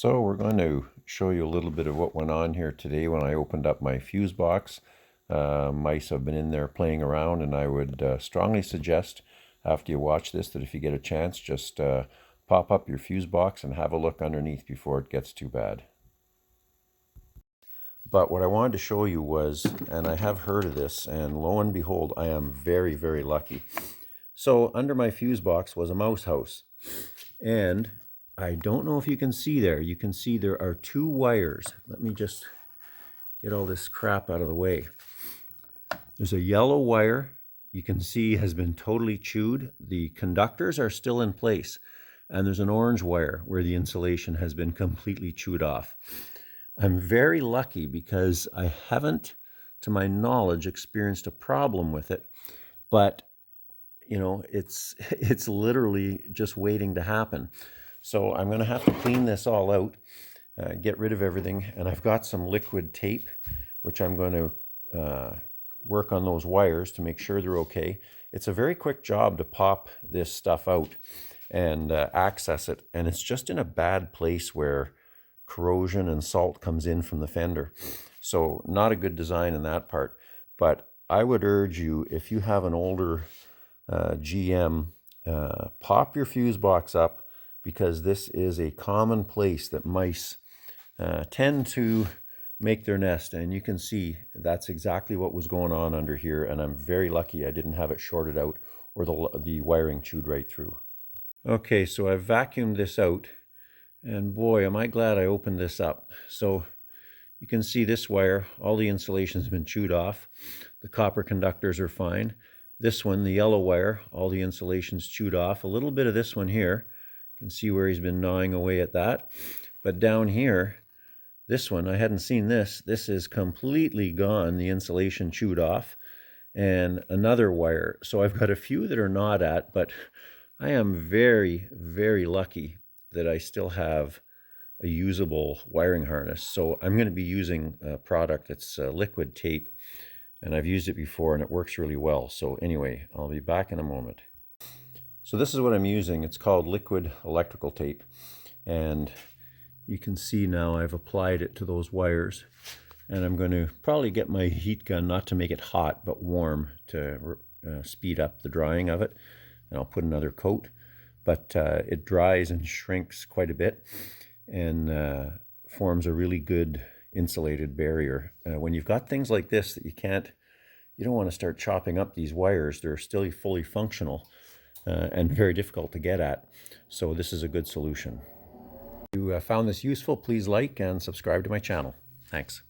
So we're going to show you a little bit of what went on here today when I opened up my fuse box. Mice have been in there playing around, and I would strongly suggest after you watch this that if you get a chance, just pop up your fuse box and have a look underneath before it gets too bad. But what I wanted to show you was, and I have heard of this, and lo and behold, I am very, very lucky. So under my fuse box was a mouse house, and I don't know if you can see there. You can see there are two wires. Let me just get all this crap out of the way. There's a yellow wire you can see has been totally chewed. The conductors are still in place. And there's an orange wire where the insulation has been completely chewed off. I'm very lucky because I haven't, to my knowledge, experienced a problem with it. But, you know, it's literally just waiting to happen. So I'm going to have to clean this all out, get rid of everything. And I've got some liquid tape, which I'm going to work on those wires to make sure they're okay. It's a very quick job to pop this stuff out and access it. And it's just in a bad place where corrosion and salt comes in from the fender. So not a good design in that part. But I would urge you, if you have an older GM, pop your fuse box up, because this is a common place that mice tend to make their nest. And you can see that's exactly what was going on under here. And I'm very lucky I didn't have it shorted out or the wiring chewed right through. Okay, so I've vacuumed this out, and boy, am I glad I opened this up. So you can see this wire, all the insulation's been chewed off. The copper conductors are fine. This one, the yellow wire, all the insulation's chewed off. A little bit of this one here, you can see where he's been gnawing away at that. But down here, this one, I hadn't seen this. This is completely gone, the insulation chewed off. And another wire. So I've got a few that are gnawed at, but I am very, very lucky that I still have a usable wiring harness. So I'm going to be using a product that's liquid tape, and I've used it before and it works really well. So anyway, I'll be back in a moment. So this is what I'm using. It's called liquid electrical tape, and you can see now I've applied it to those wires, and I'm going to probably get my heat gun, not to make it hot but warm, to speed up the drying of it. And I'll put another coat, but it dries and shrinks quite a bit and forms a really good insulated barrier. When you've got things like this that you don't want to start chopping up these wires. They're still fully functional and very difficult to get at. So this is a good solution. If you found this useful, please like and subscribe to my channel. Thanks.